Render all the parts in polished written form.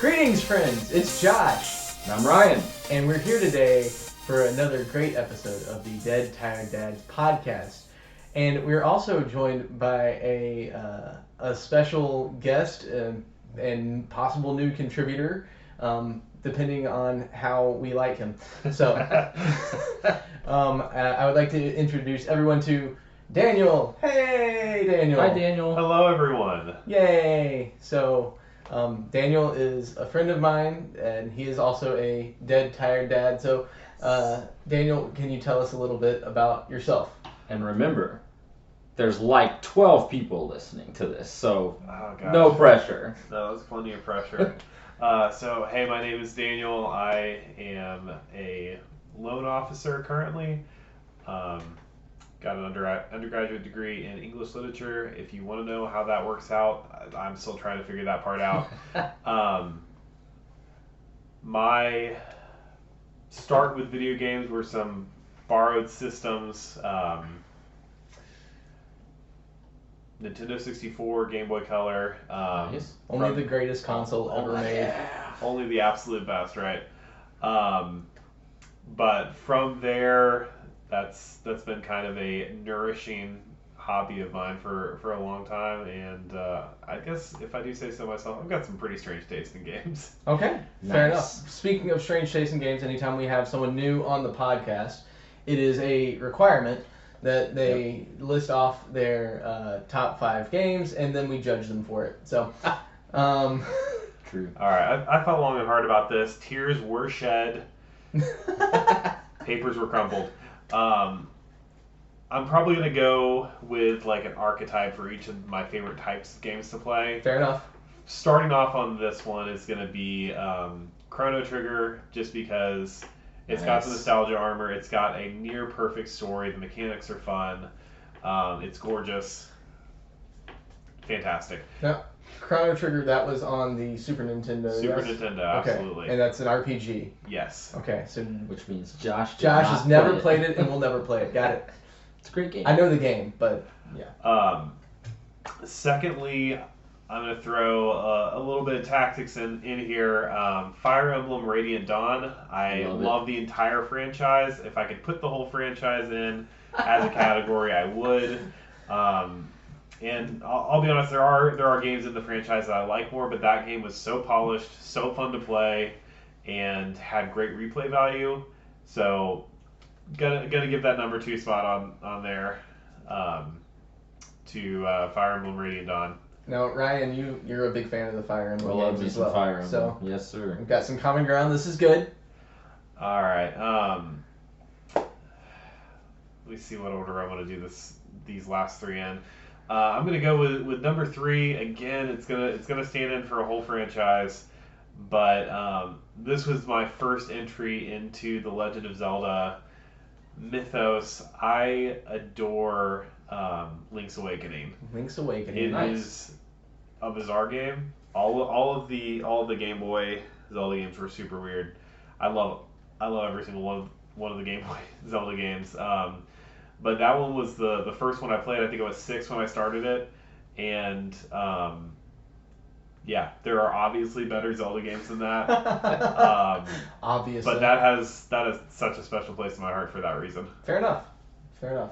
Greetings, friends. It's Josh, And I'm Ryan. and we're here today for another great episode of the Dead Tired Dads podcast. And we're also joined by a special guest and possible new contributor, depending on how we like him. So, I would like to introduce everyone to Daniel. Hey, Daniel. Hi, Daniel. Hello, everyone. Yay! So, Daniel is a friend of mine, and he is also a dead, tired dad. So, Daniel, can you tell us a little bit about yourself? And remember, there's like 12 people listening to this, so Oh, gosh. no pressure. No, that's plenty of pressure. Hey, my name is Daniel. I am a loan officer currently. Got an undergraduate degree in English literature. If you want to know how that works out, I'm still trying to figure that part out. My start with video games were some borrowed systems. Nintendo 64, Game Boy Color. Nice. Only the greatest console ever made. Only the absolute best, right? But from there, that's been kind of a nourishing hobby of mine for a long time, and I guess if I do say so myself, I've got some pretty strange taste in games. Okay, fair Nice. enough. Speaking of strange taste in games, anytime we have someone new on the podcast, it is a requirement that they list off their top 5 games, and then we judge them for it. So, True. All right, I thought long and hard about this. Tears were shed, papers were crumpled. I'm probably gonna go with like an archetype for each of my favorite types of games to play. fair enough. Starting off on this one is gonna be Chrono Trigger, just because it's got the Nice. nostalgia armor. It's got a near perfect story. The mechanics are fun. It's gorgeous. Fantastic. Now, Chrono Trigger, that was on the Super Nintendo. Super yes? Nintendo, absolutely. Okay, and that's an RPG. Yes. Okay, so Which means Josh Josh has never played it and will never play it. Got it. It's a great game. I know the game, but yeah. Secondly, I'm going to throw a little bit of tactics in here. Fire Emblem Radiant Dawn. I Love it. the entire franchise. If I could put the whole franchise in as a category, I would. And I'll be honest, there are games in the franchise that I like more, but that game was so polished, so fun to play, and had great replay value. So gonna give that number 2 spot on there to Fire Emblem Radiant Dawn. Now, Ryan, you're a big fan of the Fire Emblem I love games me as some well. Fire Emblem. So Yes, sir. we've got some common ground. This is good. All right. Let me see what order I want to do these last 3 in. I'm gonna go with number 3 again. It's gonna stand in for a whole franchise, but this was my first entry into the Legend of Zelda mythos. I adore Link's Awakening. Link's Awakening. It Nice. is a bizarre game. All of the Game Boy Zelda games were super weird. I love every single one of the Game Boy Zelda games. But that one was the first one I played. I think I was 6 when I started it, and yeah, there are obviously better Zelda games than that. Obviously. But that is such a special place in my heart for that reason. Fair enough. Fair enough.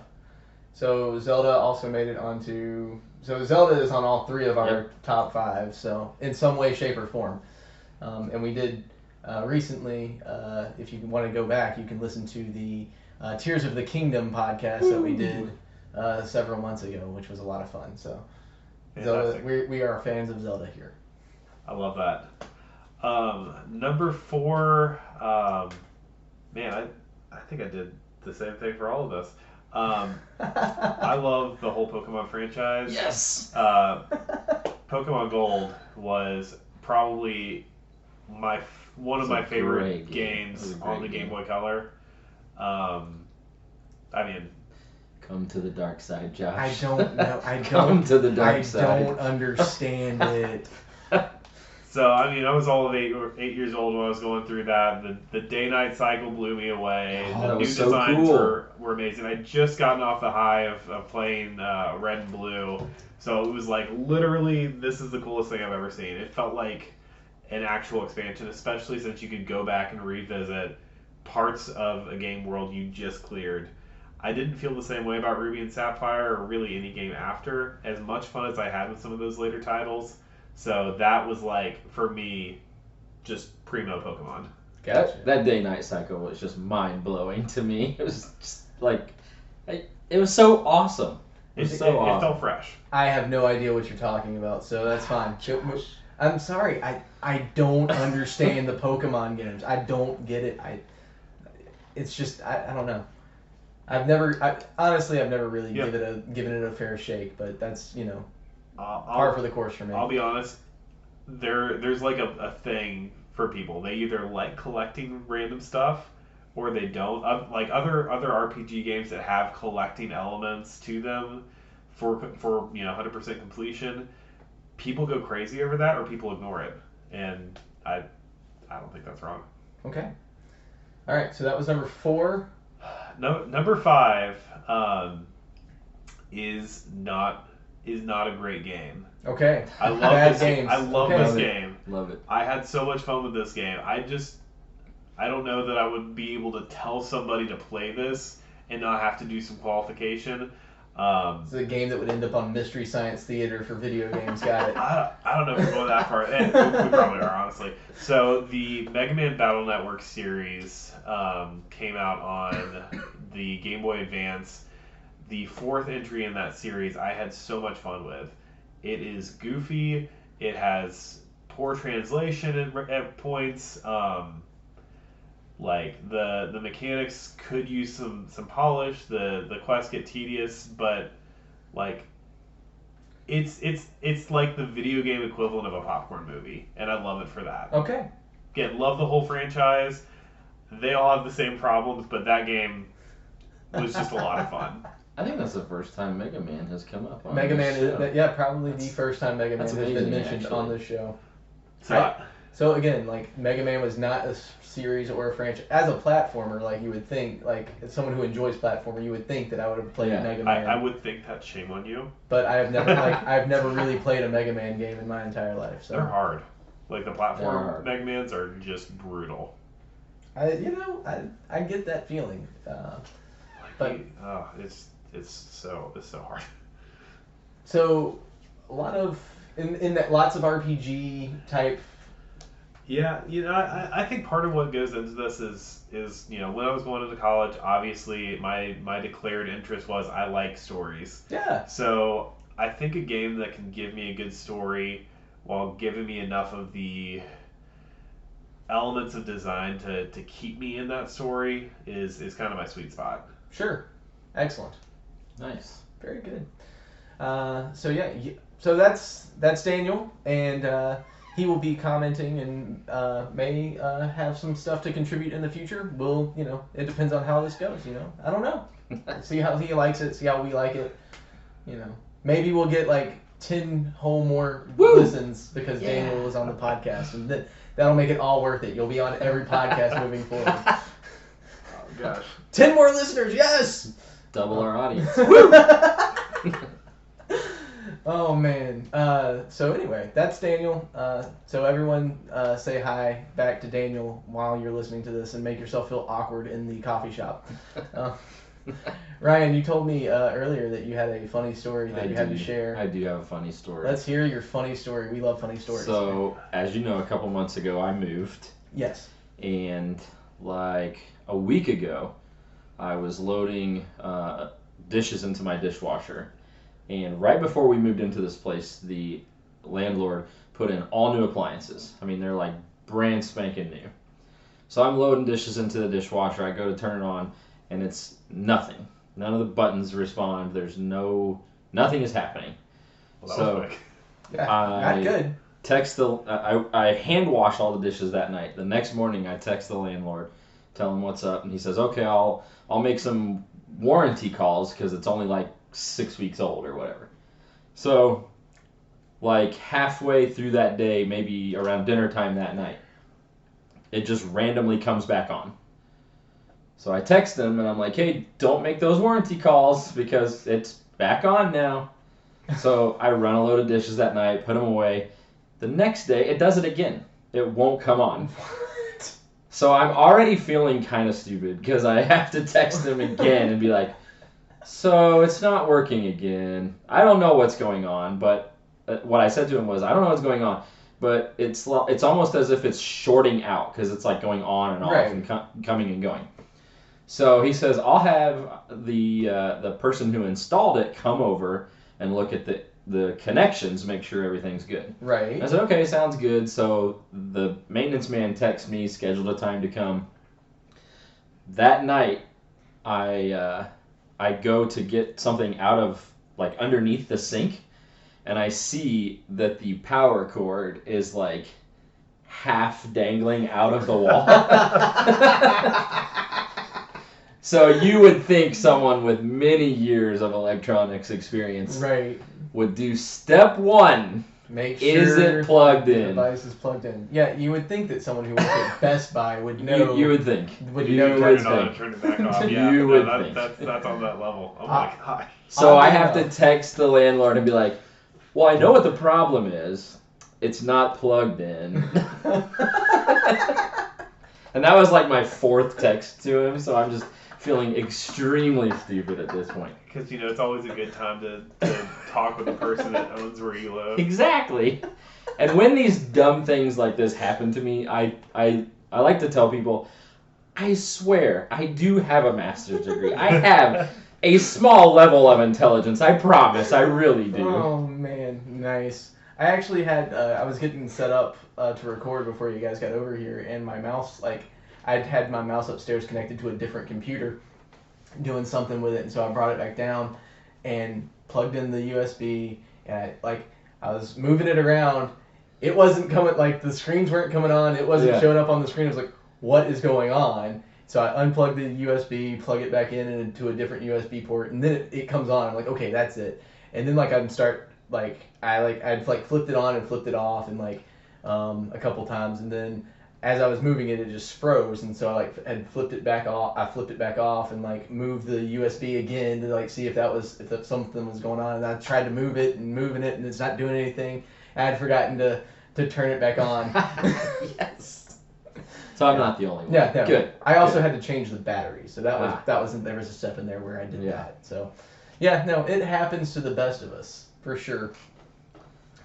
So Zelda also made it onto. So Zelda is on all 3 of our top 5. So in some way, shape, or form, and we did recently. If you want to go back, you can listen to the Tears of the Kingdom podcast that we did several months ago, which was a lot of fun. So Zelda, Fantastic. we are fans of Zelda here. I love that. Number 4, man, I think I did the same thing for all of us. I love the whole Pokemon franchise. Yes. Pokemon Gold was probably one of It's my a favorite great game. It games was a on great the Game game. Boy Color. I mean, Come to the dark side, Josh. I don't know. Come to the dark I side. don't understand it. So, I mean, I was all of 8 years old when I was going through that. The day-night cycle blew me away. Oh, The that new was so designs cool. were amazing. I'd just gotten off the high of playing Red and Blue. So it was like, literally, this is the coolest thing I've ever seen. It felt like an actual expansion, especially since you could go back and revisit parts of a game world you just cleared. I didn't feel the same way about Ruby and Sapphire or really any game after, as much fun as I had with some of those later titles. So that was like, for me, just primo Pokemon. Gotcha. That day-night cycle was just mind-blowing to me. It was just like, it was so awesome. It felt fresh. I have no idea what you're talking about, so that's fine. I'm sorry, I don't understand the Pokemon games. I don't get it. It's just I don't know. I've never really given it a fair shake, but that's par for the course for me. I'll be honest. There's like a thing for people. They either like collecting random stuff or they don't. Like other RPG games that have collecting elements to them for 100% completion. People go crazy over that, or people ignore it, and I don't think that's wrong. Okay. All right, so that was number 4. No, number 5 is not a great game. Okay. I love this game. I love this game. Love it. I had so much fun with this game. I don't know that I would be able to tell somebody to play this and not have to do some qualification. It's a game that would end up on Mystery Science Theater for video games. Got it. I don't know if we're going that far. We probably are, honestly. So the Mega Man Battle Network series came out on the Game Boy Advance. The 4th entry in that series I had so much fun with. It is goofy. It has poor translation at points. Like the mechanics could use some polish. The quests get tedious, but like it's like the video game equivalent of a popcorn movie, and I love it for that. Okay. Again, love the whole franchise. They all have the same problems, but that game was just a lot of fun. I think that's the first time Mega Man has come up on Mega Man show. is probably the first time Mega Man has been amazing, mentioned actually. on this show. So again, like Mega Man was not a series or a franchise. As a platformer, like you would think, like as someone who enjoys platformer, you would think that I would have played Mega Man. I would think that's shame on you. But I've never really played a Mega Man game in my entire life. So they're hard. Like the platform Mega Mans are just brutal. I get that feeling. It's so hard. So a lot of in that lots of RPG type. Yeah, I think part of what goes into this is when I was going into college, obviously my declared interest was I like stories. Yeah. So I think a game that can give me a good story while giving me enough of the elements of design to keep me in that story is kind of my sweet spot. Sure. Excellent. Nice. Very good. So that's Daniel, and he will be commenting and may have some stuff to contribute in the future. We'll, it depends on how this goes. I don't know. See how he likes it. See how we like it. Maybe we'll get like 10 whole more listens because Daniel was on the podcast, and that'll make it all worth it. You'll be on every podcast moving forward. Oh gosh. 10 more listeners, yes. Double our audience. Oh man. So anyway, that's Daniel. So everyone say hi back to Daniel while you're listening to this, and make yourself feel awkward in the coffee shop. Ryan, you told me earlier that you had a funny story that you had to share. I do have a funny story. Let's hear your funny story. We love funny stories. So, as you know, a couple months ago I moved. Yes. And like a week ago, I was loading dishes into my dishwasher. And right before we moved into this place, the landlord put in all new appliances. I mean, they're like brand spanking new. So I'm loading dishes into the dishwasher. I go to turn it on, and it's nothing. None of the buttons respond. There's nothing is happening. Well, that was quick. Yeah, not good. I hand wash all the dishes that night. The next morning, I text the landlord, tell him what's up, and he says, "Okay, I'll make some warranty calls because it's only like 6 weeks old or whatever." So, like halfway through that day, maybe around dinner time that night, it just randomly comes back on. So I text him and I'm like, "Hey, don't make those warranty calls because it's back on now." So I run a load of dishes that night, put them away. The next day, it does it again. it won't come on. What? So I'm already feeling kind of stupid because I have to text him again and be like, so it's not working again. I don't know what's going on, but what I said to him was, I don't know what's going on, but it's almost as if it's shorting out because it's like going on and off Right. and coming and going. So he says, I'll have the person who installed it come over and look at the connections, make sure everything's good. Right. I said, okay, sounds good. So the maintenance man texts me, scheduled a time to come. That night, I go to get something out of, like, underneath the sink, and I see that the power cord is, like, half dangling out of the wall. So you would think someone with many years of electronics experience Right. would do step one. Make sure Is it plugged the in? device is plugged in. Yeah, you would think that someone who worked at Best Buy would know. You would think. Would you know would Turn it on and think. turn it back off. Yeah, You no, would think. That's on that level. Oh my god. So I Oddly have to enough. text the landlord and be like, well, I know what the problem is. It's not plugged in. And that was like my fourth text to him, so I'm just feeling extremely stupid at this point. Because it's always a good time to talk with the person that owns where you live. Exactly. And when these dumb things like this happen to me, I like to tell people, I swear, I do have a master's degree. I have a small level of intelligence. I promise. I really do. Oh man, nice. I actually had I was getting set up to record before you guys got over here, and my mouse, like, I'd had my mouse upstairs connected to a different computer, doing something with it, and so I brought it back down and plugged in the USB, and I was moving it around. It wasn't coming, like, the screens weren't coming on. It wasn't showing up on the screen. I was like, what is going on? So I unplugged the USB, plug it back in into a different USB port, and then it comes on. I'm like, okay, that's it. And then I'd start I'd flipped it on and flipped it off and a couple times, and then as I was moving it, it just froze, and so I had flipped it back off. I flipped it back off and moved the USB again to see if something was going on, and I tried to move it and moving it, and it's not doing anything. I had forgotten to turn it back on. Yes. So I'm not the only one. Yeah, no. Good. I also Good. had to change the battery, so there was a step in there where I did that. So, yeah, no, it happens to the best of us for sure.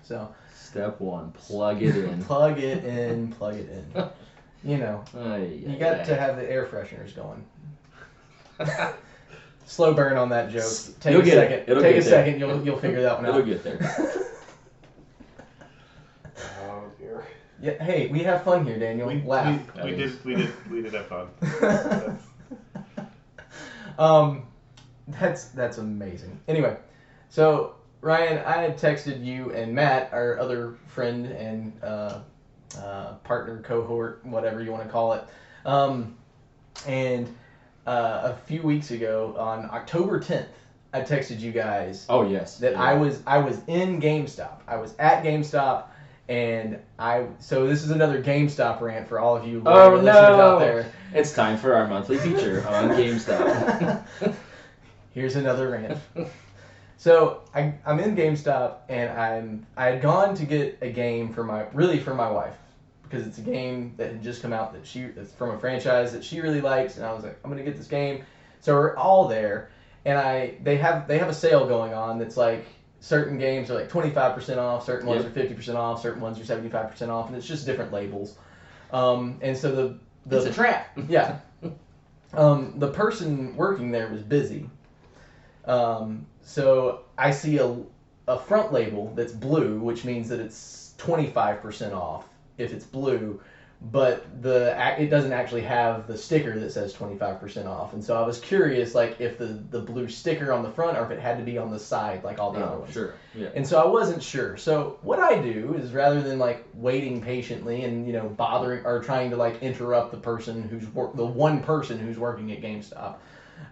So. Step one, plug it in. Plug it in. You got to have the air fresheners going. Slow burn on that joke. Take You'll a get second. it. It'll Take get a there. second. You'll figure that one out. It'll get there. Oh dear. Yeah. Hey, we have fun here, Daniel. Laugh. We did have fun. That's amazing. Anyway, so Ryan, I had texted you and Matt, our other friend and partner, cohort, whatever you want to call it, and a few weeks ago on October 10th, I texted you guys. Oh yes. That I was in GameStop. I was at GameStop, and so this is another GameStop rant for all of you listeners out there. It's time for our monthly feature on GameStop. Here's another rant. So I'm in GameStop, and I had gone to get a game for my wife, because it's a game that had just come out that's from a franchise that she really likes, and I was like, I'm gonna get this game. So we're all there, and they have a sale going on that's like certain games are like 25% off, certain ones are 50% off, certain ones are 75% off, and it's just different labels. And so It's a trap. Yeah. The person working there was busy. So I see a front label that's blue, which means that it's 25% off if it's blue, but it doesn't actually have the sticker that says 25% off. And so I was curious, if the blue sticker on the front, or if it had to be on the side like all the other ones. Sure. Yeah. And so I wasn't sure. So what I do is, rather than waiting patiently and bothering or trying to interrupt the one person who's working at GameStop,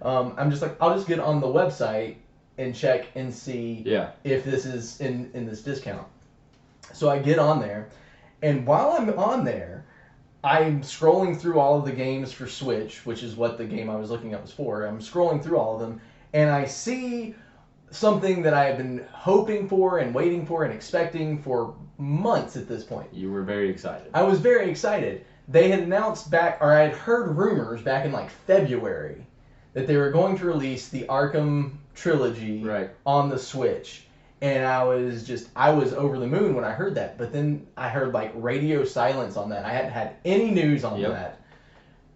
I'm just I'll just get on the website and check and see if this is in this discount. So I get on there, and while I'm on there, I'm scrolling through all of the games for Switch, which is what the game I was looking up was for. I'm scrolling through all of them, and I see something that I had been hoping for and waiting for and expecting for months at this point. You were very excited. I was very excited. They had announced I had heard rumors back in like February that they were going to release the Arkham trilogy on the Switch. And I was over the moon when I heard that. But then I heard like radio silence on that. I hadn't had any news on that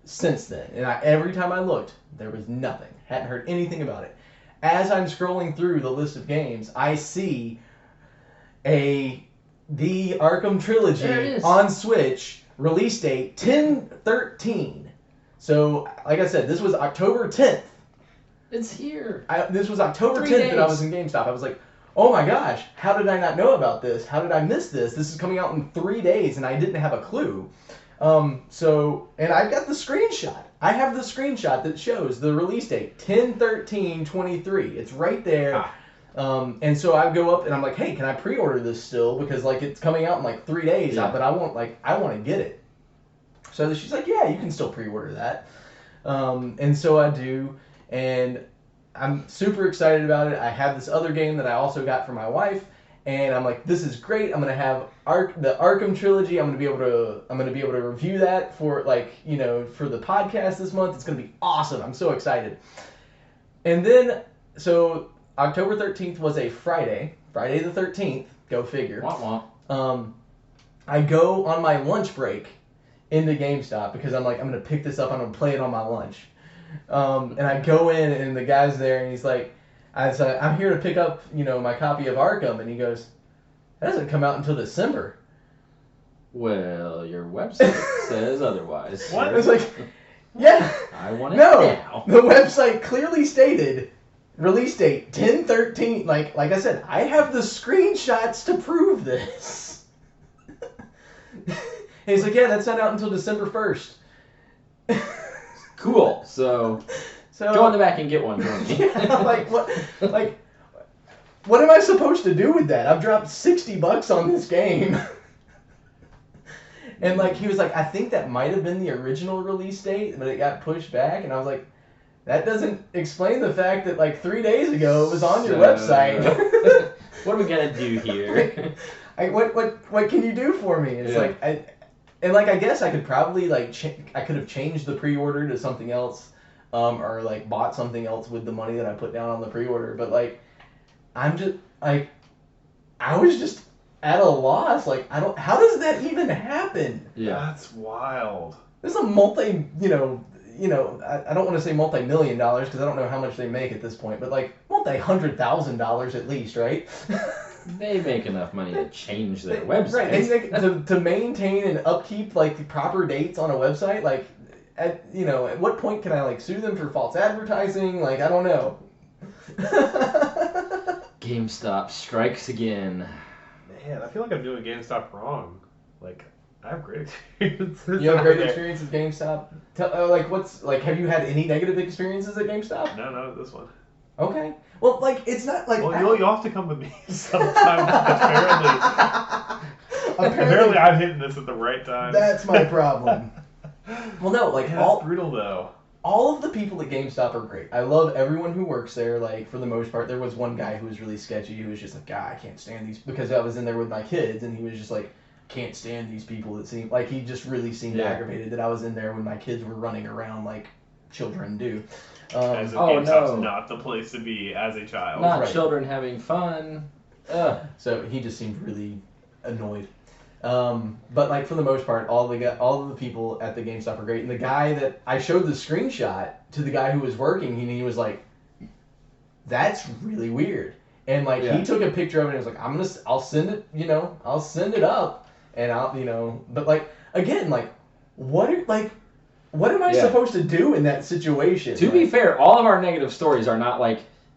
since then. And every time I looked, there was nothing. Hadn't heard anything about it. As I'm scrolling through the list of games, I see the Arkham trilogy on Switch, release date 10/13. So, like I said, this was October 10th. It's here. This was October 10th that I was in GameStop. I was like, oh my gosh, how did I not know about this? How did I miss this? This is coming out in 3 days, and I didn't have a clue. And I've got the screenshot. I have the screenshot that shows the release date, 10/13/23. It's right there. And so I go up and I'm like, hey, can I pre-order this still? Because like it's coming out in like 3 days, but I want to get it. So she's like, yeah, you can still pre-order that. And so I do, and I'm super excited about it. I have this other game that I also got for my wife, and I'm like, this is great. I'm gonna have the Arkham trilogy. I'm gonna be able to review that for for the podcast this month. It's gonna be awesome. I'm so excited. And then so October 13th was a Friday the 13th. Go figure. Wah, wah. I go on my lunch break into GameStop because I'm like, I'm gonna pick this up. I'm gonna play it on my lunch. And I go in and the guy's there and he's like, I'm here to pick up, my copy of Arkham. And he goes, that doesn't come out until December. Well, your website says otherwise. What? It's like, yeah. I want it now. The website clearly stated release date 10/13. Like I said, I have the screenshots to prove this. And he's like, yeah, that's not out until December 1st. Cool. So go in the back and get one for me. Yeah, what am I supposed to do with that? I've dropped $60 on this game. And he was like, I think that might have been the original release date, but it got pushed back. And I was like, that doesn't explain the fact that 3 days ago it was on your website. What are we gonna do here? What can you do for me? It's I guess I could probably I could have changed the pre-order to something else, or bought something else with the money that I put down on the pre-order. But I'm just I was just at a loss. How does that even happen? Yeah, that's wild. This is a I don't want to say multi-million dollars because I don't know how much they make at this point, but multi-$100,000 at least, right? They make enough money to change their website. Right. To maintain and upkeep the proper dates on a website, at what point can I sue them for false advertising? I don't know. GameStop strikes again. Man, I feel like I'm doing GameStop wrong. I have great experiences. You have great experiences at GameStop? Have you had any negative experiences at GameStop? No, not this one. Okay. Well, it's not Well, you'll have to come with me sometime. Apparently, I'm hitting this at the right time. That's my problem. Well, no, that's brutal though. All of the people at GameStop are great. I love everyone who works there. For the most part, there was one guy who was really sketchy. Who was just I can't stand these, because I was in there with my kids, and he was just can't stand these people. That seemed he just really seemed aggravated that I was in there when my kids were running around like children do. As if GameStop's not the place to be as a child. Not children having fun. So he just seemed really annoyed. But for the most part, all of the people at the GameStop are great. And the guy that I showed the screenshot to the guy who was working, he was like, "That's really weird." And he took a picture of it and was like, I'll send it, I'll send it up, and I'll, but again, what am I supposed to do in that situation? To be fair, all of our negative stories are not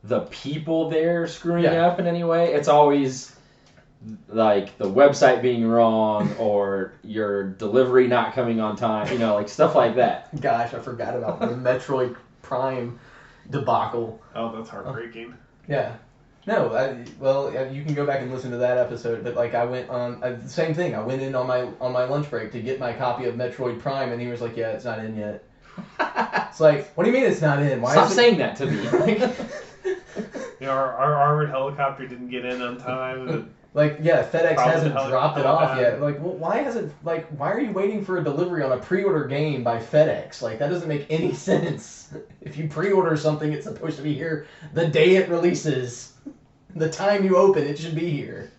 the people there screwing up in any way. It's always the website being wrong or your delivery not coming on time, stuff like that. Gosh, I forgot about the Metroid Prime debacle. Oh, that's heartbreaking. Yeah. No, you can go back and listen to that episode. But I went on the same thing. I went in on my lunch break to get my copy of Metroid Prime, and he was like, "Yeah, it's not in yet." It's what do you mean it's not in? Stop saying that to me. our armored helicopter didn't get in on time. Like, yeah, FedEx Probably hasn't the dropped it off helipad. yet. Like, why are you waiting for a delivery on a pre-order game by FedEx? Like, that doesn't make any sense. If you pre-order something, it's supposed to be here the day it releases. The time you open, it should be here.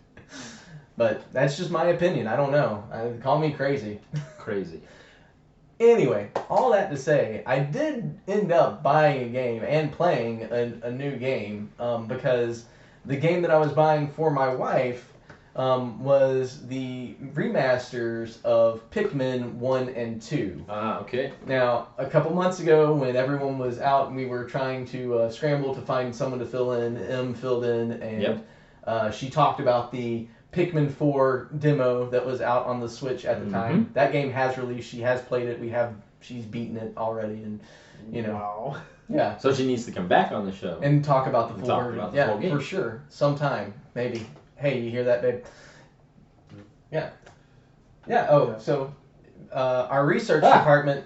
But that's just my opinion. I don't know. Call me crazy. Crazy. Anyway, all that to say, I did end up buying a game and playing a new game because the game that I was buying for my wife was the remasters of Pikmin 1 and 2. Okay. Now, a couple months ago when everyone was out and we were trying to scramble to find someone to fill in, M filled in, and she talked about the Pikmin 4 demo that was out on the Switch at the time. That game has released. She has played it. She's beaten it already, and Wow. yeah. So she needs to come back on the show. And talk about the full talk version. about the Yeah, full game. for sure. Sometime, maybe. Hey, you hear that, babe? Yeah. Yeah. Oh, Yeah. so our research department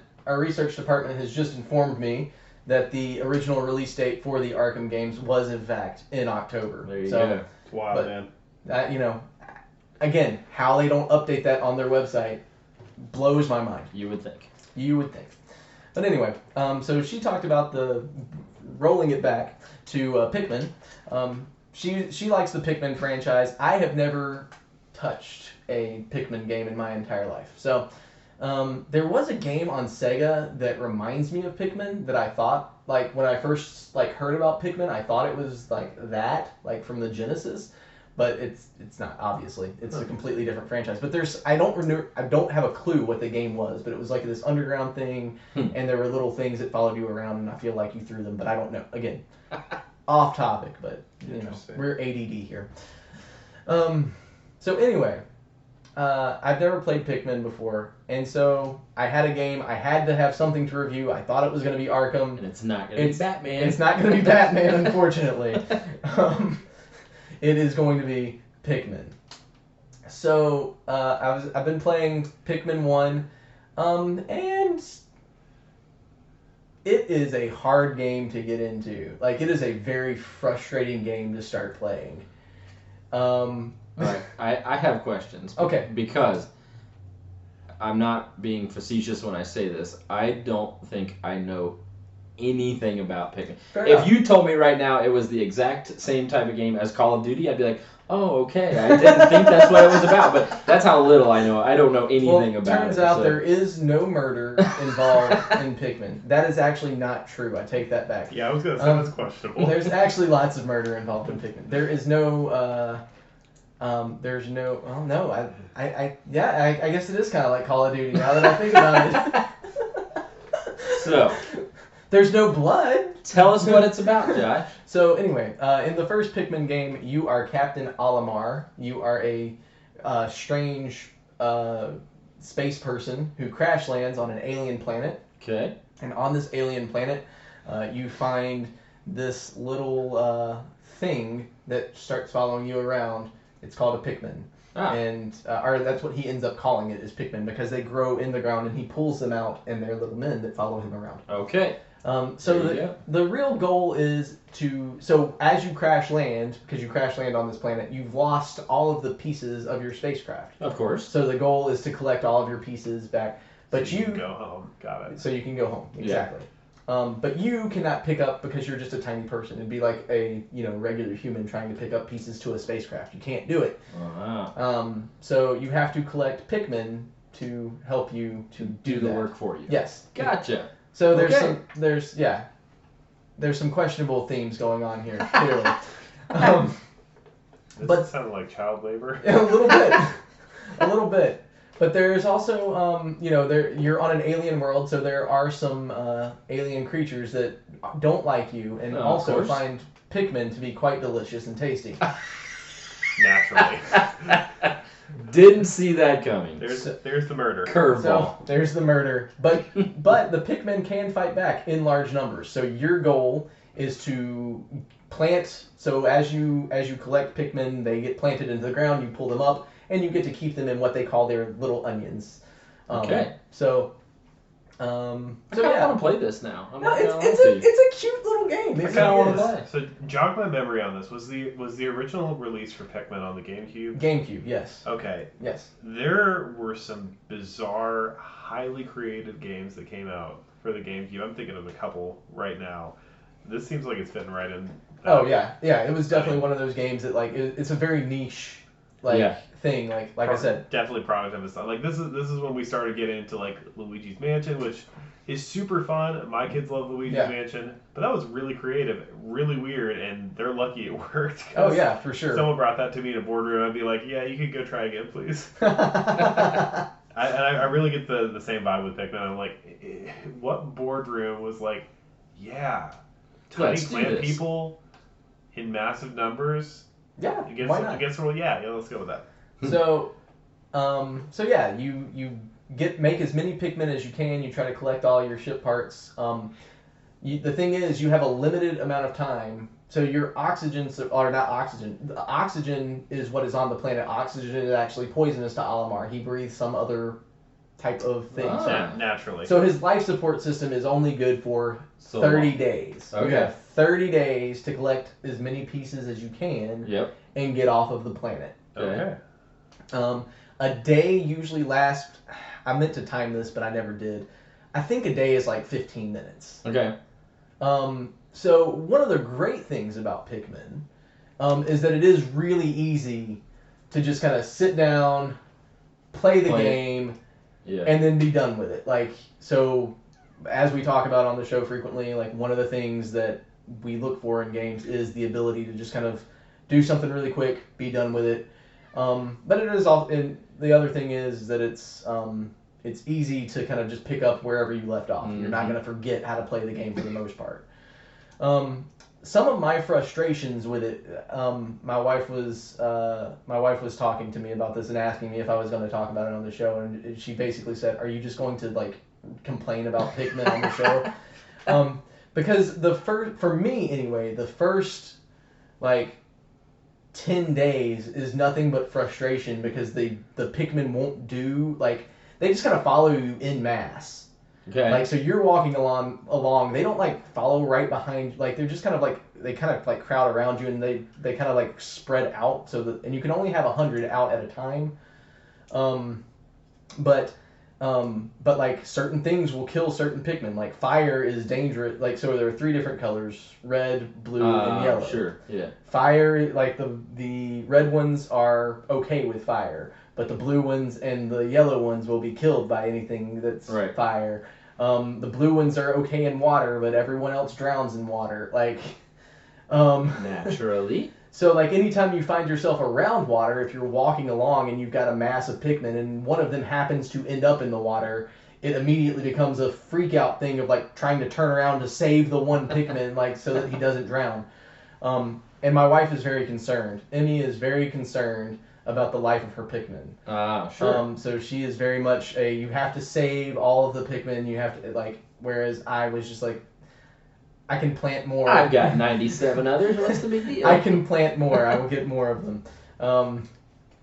has just informed me that the original release date for the Arkham games was in fact in October. There you so go. It's wild, But- man. that again, how they don't update that on their website blows my mind. You would think. You would think. But anyway, so she talked about the rolling it back to Pikmin. She likes the Pikmin franchise. I have never touched a Pikmin game in my entire life. So there was a game on Sega that reminds me of Pikmin that I thought, like when I first heard about Pikmin, I thought it was like that, like from the Genesis. But it's not, obviously. It's a completely different franchise. But I don't have a clue what the game was, but it was like this underground thing, and there were little things that followed you around, and I feel like you threw them, but I don't know. Again, off topic, but Interesting. we're ADD here. So anyway, I've never played Pikmin before, and so I had a game. I had to have something to review. I thought it was going to be Arkham. And it's not going to be Batman. It's not going to be Batman, unfortunately. It is going to be Pikmin. So I've been playing Pikmin 1, and it is a hard game to get into. Like, it is a very frustrating game to start playing. All right, I have questions. Okay. Because I'm not being facetious when I say this. I don't think I know anything about Pikmin. Fair If enough. you told me right now it was the exact same type of game as Call of Duty, I'd be like, oh, okay. I didn't think that's what it was about. But that's how little I know. I don't know anything about it. Turns out there is no murder involved in Pikmin. That is actually not true. I take that back. Yeah, I was gonna say that's questionable. There's actually lots of murder involved in Pikmin. There is no, well, no, I guess it is kind of like Call of Duty now that I think about it. So, There's no blood. tell us what it's about, Josh. So anyway, in the first Pikmin game, you are Captain Olimar. You are a strange space person who crash lands on an alien planet. Okay. And on this alien planet, you find this little thing that starts following you around. It's called a Pikmin. Ah. And or that's what he ends up calling it, is Pikmin, because they grow in the ground and he pulls them out and they're little men that follow him around. Okay. So There you go. the real goal is so as you crash land, because you crash land on this planet, you've lost all of the pieces of your spacecraft. Of course. So the goal is to collect all of your pieces back. But So you can go home. Got it. So you can go home. Yeah. Exactly. But you cannot pick up, because you're just a tiny person. It'd be like a regular human trying to pick up pieces to a spacecraft. You can't do it. Wow. So you have to collect Pikmin to help you to Do the that. work for you. Yes. Gotcha. So there's Okay. there's some questionable themes going on here, clearly. Does but- it sound like child labor? A little bit. But there's also, you're on an alien world, so there are some alien creatures that don't like you, and Of also course. find Pikmin to be quite delicious and tasty. Naturally. Didn't see that coming. There's the murder. Curveball. So there's the murder. But the Pikmin can fight back in large numbers. So your goal is to plant. So as you collect Pikmin, they get planted into the ground. You pull them up, and you get to keep them in what they call their little onions. Okay. So So yeah. I want to play this now. I'm No, not it's gonna lie to you. a cute little game. I It's kinda wanna is. play. So jog my memory on this. Was the original release for Pikmin on the GameCube? GameCube, yes. Okay. Yes. There were some bizarre, highly creative games that came out for the GameCube. I'm thinking of a couple right now. This seems like it's fitting right in. Oh yeah, it was definitely one of those games that like it's a very niche thing. Like I said, definitely product of its time. Like this is when we started getting into like Luigi's Mansion, which is super fun. My kids love Luigi's Mansion, but that was really creative, really weird, and they're lucky it worked. Oh yeah, for sure. Someone brought that to me in a boardroom, I'd be like, yeah, you could go try again, please. I really get the same vibe with Pikmin. I'm like, what boardroom was like, yeah, tiny plant people in massive numbers. Yeah, why not? Let's go with that. So yeah, you make as many Pikmin as you can. You try to collect all your ship parts. The thing is, you have a limited amount of time. So your oxygens are not oxygen. The oxygen is what is on the planet. Oxygen is actually poisonous to Alamar. He breathes some other type of thing. Naturally. So his life support system is only good for 30 days. Okay. You have 30 days to collect as many pieces as you can and get off of the planet. Okay. A day usually lasts, I meant to time this, but I never did. I think a day is like 15 minutes. Okay. So one of the great things about Pikmin is that it is really easy to just kind of sit down, play the game, and then be done with it. Like, so as we talk about on the show frequently, like one of the things that we look for in games is the ability to just kind of do something really quick, be done with it. But it is all, and the other thing is that it's easy to kind of just pick up wherever you left off. You're not going to forget how to play the game for the most part. Some of my frustrations with it, my wife was talking to me about this and asking me if I was going to talk about it on the show, and she basically said, "Are you just going to like complain about Pikmin on the show?" Because for me anyway, the first like 10 days is nothing but frustration because the Pikmin won't do, like, they just kind of follow you en masse. Okay. Like, so you're walking along, they don't like follow right behind, like they're just kind of like, they kind of like crowd around you and they kind of like spread out and you can only have 100 out at a time. But like certain things will kill certain Pikmin. Like fire is dangerous. Like, so there are 3 different colors: red, blue, and yellow. Sure. Yeah. Fire, like the red ones are okay with fire, but the blue ones and the yellow ones will be killed by anything that's fire. The blue ones are okay in water, but everyone else drowns in water. Like, naturally. So, like, anytime you find yourself around water, if you're walking along and you've got a mass of Pikmin and one of them happens to end up in the water, it immediately becomes a freak out thing of, like, trying to turn around to save the one Pikmin, like, so that he doesn't drown. And my wife is very concerned. Emmy is very concerned about the life of her Pikmin. Sure. So she is very much you have to save all of the Pikmin, you have to, like, whereas I was just like, I can plant more. I've got 97 others. What's the big deal? I can plant more. I will get more of them.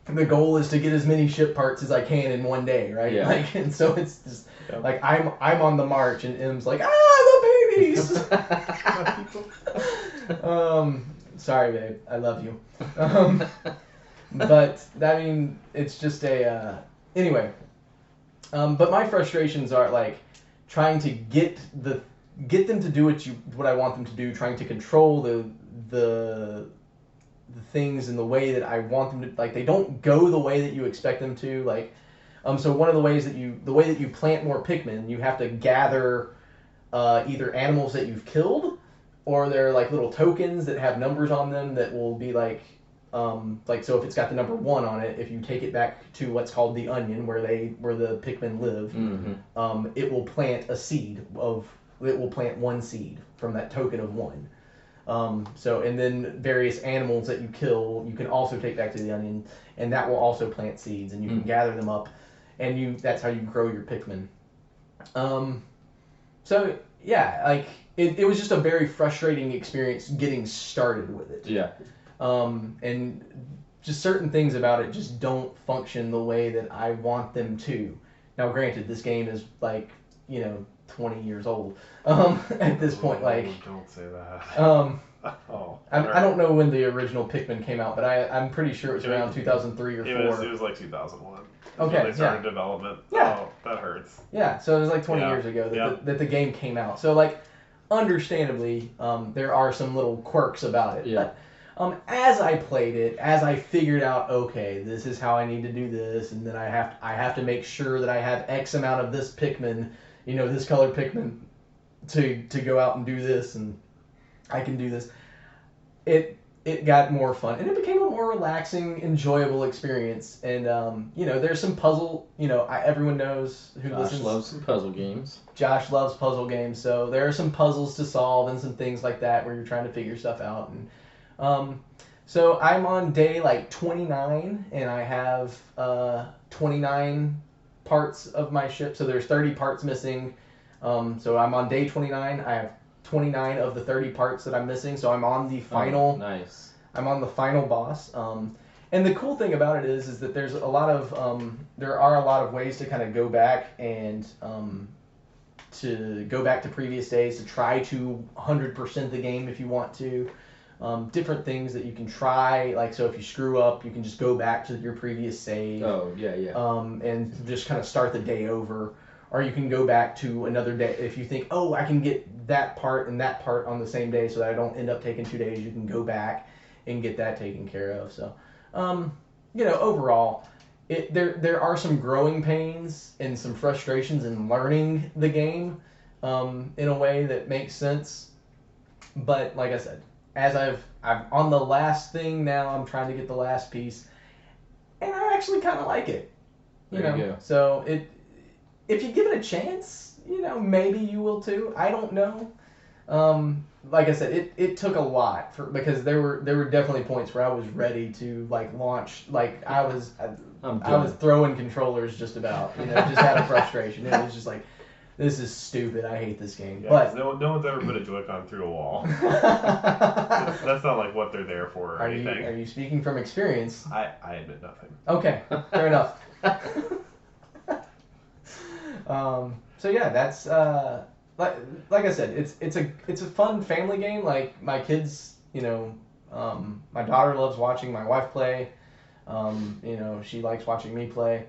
The goal is to get as many ship parts as I can in one day, right? Yeah. Like, and so it's just like I'm on the march, and M's like, the babies. Sorry, babe. I love you. But I mean, it's just anyway. But my frustrations are like trying to get them to do what I want them to do, trying to control the things in the way that I want them to, like, they don't go the way that you expect them to, like, so one of the way that you plant more Pikmin, you have to gather either animals that you've killed, or they're like little tokens that have numbers on them that will be like so if it's got the number 1 on it, if you take it back to what's called the onion, where the Pikmin live, it will plant a seed it will plant 1 seed from that token of 1. And then various animals that you kill, you can also take back to the onion, and that will also plant seeds, and you can gather them up, and that's how you grow your Pikmin. So yeah, like it was just a very frustrating experience getting started with it. Yeah. And just certain things about it just don't function the way that I want them to. Now, granted, this game is like 20 years old at this point. Like, don't say that. Oh, I don't know when the original Pikmin came out, but I'm pretty sure it was around 2003 or 4. It was like 2001. Okay, when they started development. Yeah. Oh, that hurts. Yeah, so it was like 20 years ago that the game came out. So, like, understandably, there are some little quirks about it. Yeah. But as I played it, as I figured out, okay, this is how I need to do this, and then I have to make sure that I have X amount of this Pikmin, this color Pikmin, to go out and do this, and I can do this. It got more fun, and it became a more relaxing, enjoyable experience. And there's some puzzle. Everyone knows who Josh listens. loves some puzzle games. Josh loves puzzle games, so there are some puzzles to solve and some things like that where you're trying to figure stuff out. And so I'm on day like 29, and I have 29 parts of my ship. So there's 30 parts missing. So I'm on day 29. I have 29 of the 30 parts that I'm missing, so I'm on the final. Oh, nice. I'm on the final boss. And the cool thing about it is that there are a lot of ways to kind of go back and to go back to previous days to try to 100% the game if you want to. Different things that you can try, like, so if you screw up, you can just go back to your previous save. Oh, yeah. And just kind of start the day over. Or you can go back to another day. If you think, oh, I can get that part and that part on the same day so that I don't end up taking 2 days, you can go back and get that taken care of. So, overall, there are some growing pains and some frustrations in learning the game in a way that makes sense. But like I said, as I'm on the last thing now, I'm trying to get the last piece, and I actually kind of like it. There you go. So if you give it a chance, maybe you will too. I don't know. Like I said, it took a lot because there were definitely points where I was ready to like launch. Like I was throwing controllers just about. Just out of frustration. It was just like, this is stupid. I hate this game. Yeah, but no one's ever put a Joy-Con through a wall. That's not like what they're there for or anything. Are you speaking from experience? I admit nothing. Okay, fair enough. So yeah, that's like I said, it's a fun family game. Like my kids, my daughter loves watching my wife play. She likes watching me play.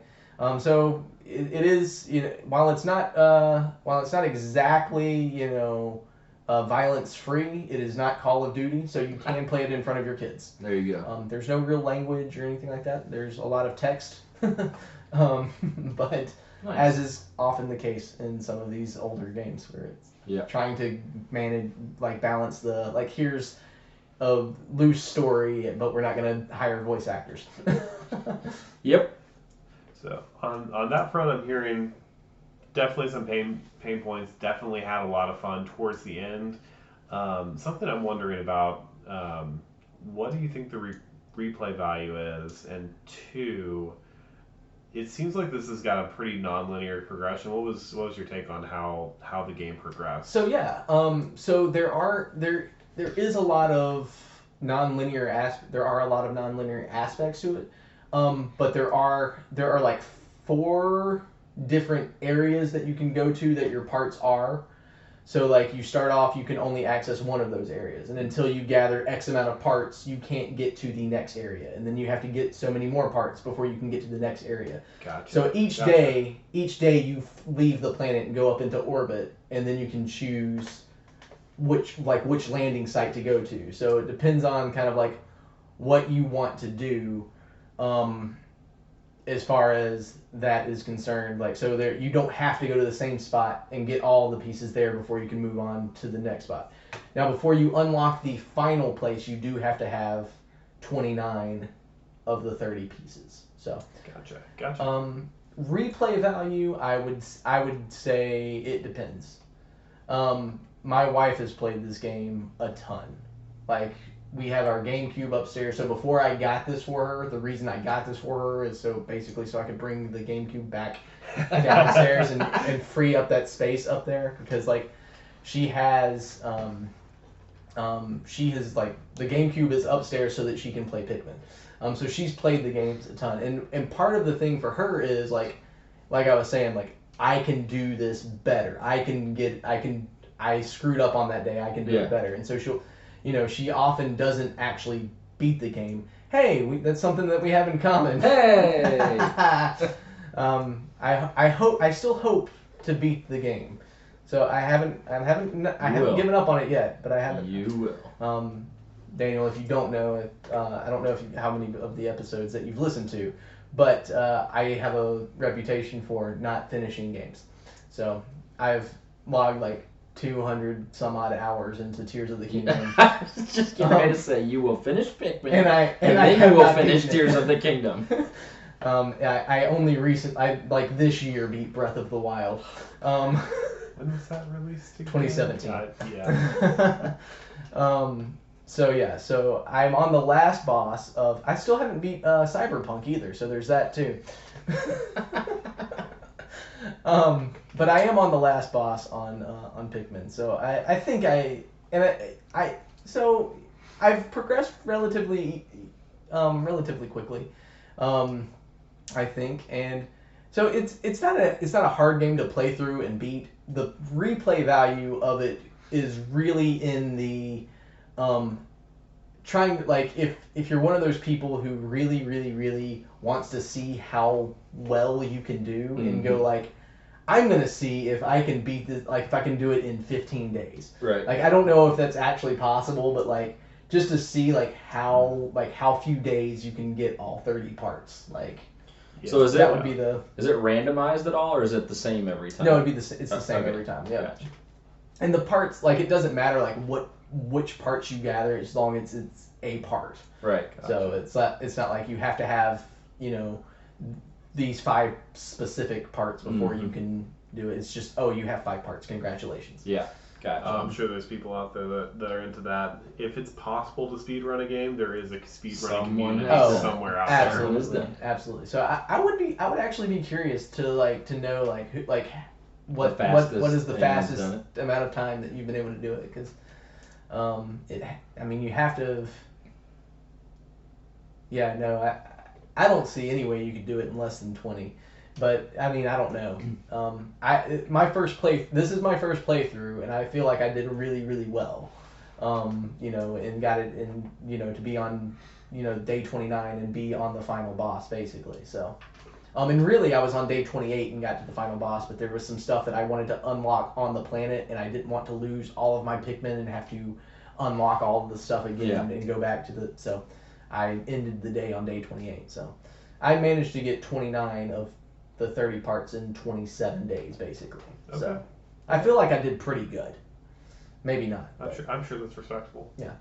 So it is, while it's not exactly violence free, it is not Call of Duty. So you can play it in front of your kids. There you go. There's no real language or anything like that. There's a lot of text, but. Nice. As is often the case in some of these older games where it's trying to manage, balance here's a loose story, but we're not going to hire voice actors. Yep. So on that front, I'm hearing definitely some pain points. Definitely had a lot of fun towards the end. Something I'm wondering about, what do you think the replay value is? And 2, it seems like this has got a pretty non-linear progression. What was your take on how the game progressed? So yeah, so there is a lot of non-linear aspects to it, but there are like 4 different areas that you can go to that your parts are. So like you start off, you can only access one of those areas, and until you gather X amount of parts, you can't get to the next area, and then you have to get so many more parts before you can get to the next area. Gotcha. So each day you leave the planet and go up into orbit, and then you can choose which landing site to go to. So it depends on kind of like what you want to do. As far as that is concerned, so there you don't have to go to the same spot and get all the pieces there before you can move on to the next spot. Now, before you unlock the final place, you do have to have 29 of the 30 pieces. So, gotcha. Replay value, I would say it depends. My wife has played this game a ton. We have our GameCube upstairs. So before I got this for her, the reason I got this for her is so I could bring the GameCube back downstairs and free up that space up there, because she has the GameCube is upstairs so that she can play Pikmin. So she's played the games a ton, and part of the thing for her is like I was saying, I can do this better. I screwed up on that day. I can do it better. And so she often doesn't actually beat the game. Hey, that's something that we have in common. Hey. I still hope to beat the game. So I haven't given up on it yet, but I haven't. You will. Daniel, if you don't know, I don't know how many of the episodes that you've listened to, but I have a reputation for not finishing games. So I've logged like 200 some odd hours into Tears of the Kingdom. I was just getting ready to say you will finish Pikmin, and then you will finish Tears of the Kingdom. I like this year beat Breath of the Wild. When was that released again? 2017. Yeah. So I'm on the last boss of. I still haven't beat Cyberpunk either, so there's that too. But I am on the last boss on Pikmin, so I think so I've progressed relatively quickly, I think, and so it's not a hard game to play through and beat. The replay value of it is really in the trying, like, if you're one of those people who really wants to see how well you can do and go like, I'm gonna see if I can beat this, like if I can do it in 15 days. Right. Like I don't know if that's actually possible, but like just to see how few days you can get all 30 parts. Like so is that would be the. Is it randomized at all, or is it the same every time? No, it's the same every time. Yeah. Gotcha. And the parts, like, it doesn't matter like which parts you gather as long as it's a part. Right. Gotcha. So it's not like you have to have these 5 specific parts before you can do it. It's just you have 5 parts. Congratulations. Yeah. Gotcha. I'm sure there's people out there that are into that. If it's possible to speedrun a game, there is a speedrunning community somewhere out there. Absolutely. So I would actually be curious to know what is the fastest amount of time that you've been able to do it, because you have to. Yeah, no, I don't see any way you could do it in less than 20. But I don't know. This is my first playthrough, and I feel like I did really well. And got it in to be on day 29 and be on the final boss basically. So, and really I was on day 28 and got to the final boss, but there was some stuff that I wanted to unlock on the planet, and I didn't want to lose all of my Pikmin and have to unlock all of the stuff again and go back to the. So, I ended the day on day 28. So, I managed to get 29 of the 30 parts in 27 days, basically. Okay. So, I feel like I did pretty good. Maybe not. I'm sure that's respectable. Yeah.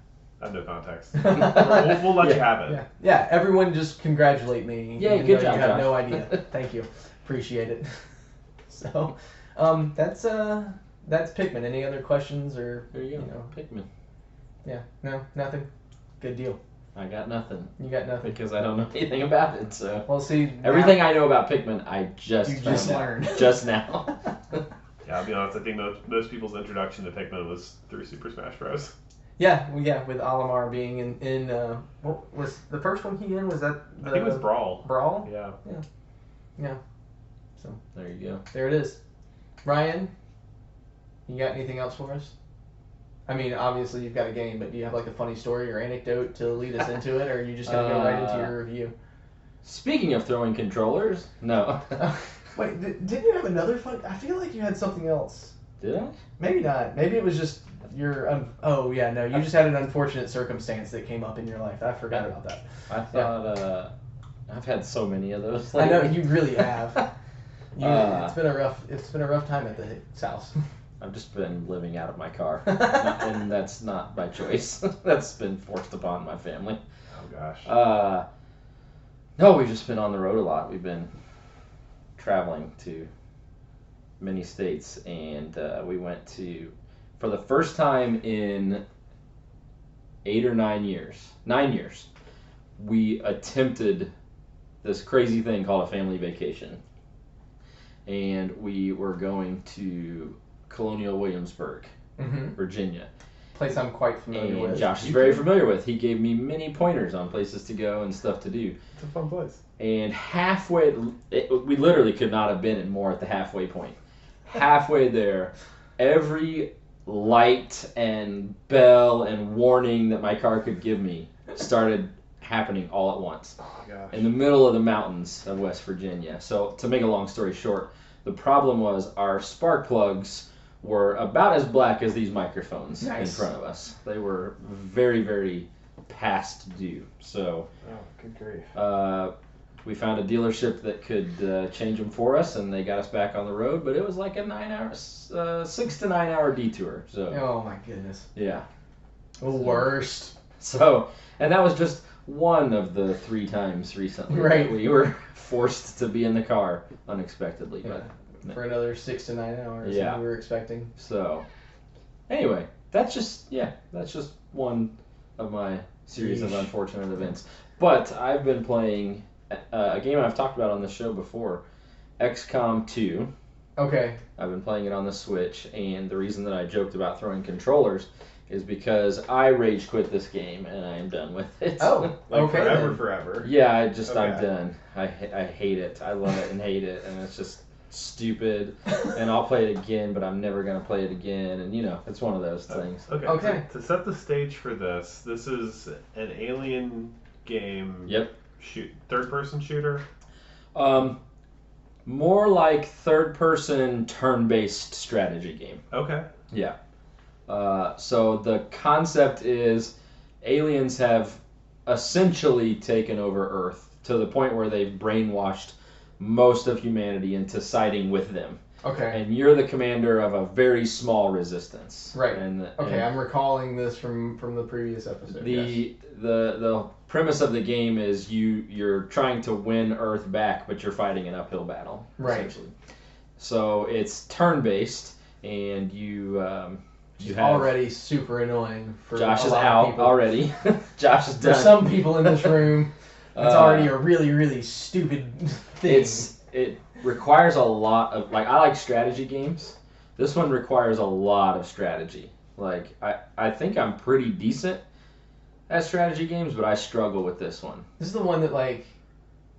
I have no context. we'll let you have it. Yeah. Everyone just congratulate me. Yeah, good job. You have no idea. Thank you. Appreciate it. So, that's Pikmin. Any other questions or? There you go. Pikmin. Yeah. No. Nothing. Good deal. I got nothing. You got nothing because I don't know anything about it. So well, see, everything I know about Pikmin, I just learned just now. Yeah, I'll be honest. I think most people's introduction to Pikmin was through Super Smash Bros. Yeah, with Olimar being in what was the first one he in? Was that I think it was Brawl. Brawl? Yeah. So there you go. There it is. Ryan, you got anything else for us? Obviously you've got a game, but do you have like a funny story or anecdote to lead us into it, or are you just gonna go right into your review? Speaking of throwing controllers, no. Wait, didn't you have another fun? I feel like you had something else. Did I? Maybe not. Maybe it was just your. You just had an unfortunate circumstance that came up in your life. I forgot about that. I thought I've had so many of those. Lately. I know you really have. It's been a rough time at the house. I've just been living out of my car, and that's not by choice. That's been forced upon my family. Oh gosh. No, we've just been on the road a lot. We've been traveling to many states, and we went to, for the first time in 8 or 9 years, we attempted this crazy thing called a family vacation, and we were going to Colonial Williamsburg, Virginia, Place I'm quite familiar And with. Josh is very familiar with. He gave me many pointers on places to go and stuff to do. It's a fun place. And halfway, we literally could not have been more at the halfway point. Halfway there, every light and bell and warning that my car could give me started happening all at once. Oh my gosh. In the middle of the mountains of West Virginia. So to make a long story short, the problem was our spark plugs were about as black as these microphones in front of us. They were very, very past due. So good grief. we found a dealership that could change them for us, and they got us back on the road. But it was like a 6 to 9 hour detour. So Oh my goodness. yeah. The worst. So, and that was just one of the 3 times recently Right. that we were forced to be in the car unexpectedly. Yeah. But For another 6 to 9 hours Yeah. than we were expecting. so, anyway, that's just one of my series of Yeesh. unfortunate events. But I've been playing a game I've talked about on the show before, XCOM 2. Okay. I've been playing it on the Switch, and the reason that I joked about throwing controllers is because I rage quit this game and I am done with it. Oh, Like okay. forever, then. forever. Yeah, I'm Okay. done. I hate it. I love it and hate it, and it's just stupid. And I'll play it again, but I'm never gonna play it again. And it's one of those things. Okay. To set the stage for this is an alien game. Yep. Third-person shooter. More like third-person turn-based strategy game. Okay. Yeah. So the concept is aliens have essentially taken over Earth to the point where they've brainwashed most of humanity into siding with them. Okay. And you're the commander of a very small resistance. Right. Okay, I'm recalling this from the previous episode. Yes. The premise of the game is you're trying to win Earth back, but you're fighting an uphill battle. Right. Essentially. So it's turn-based, and you have already super annoying for Josh a is lot out of people. already. Josh is For done. some people in this room, it's already a really, really stupid thing. It requires a lot of I like strategy games. This one requires a lot of strategy. I think I'm pretty decent at strategy games, but I struggle with this one. This is the one that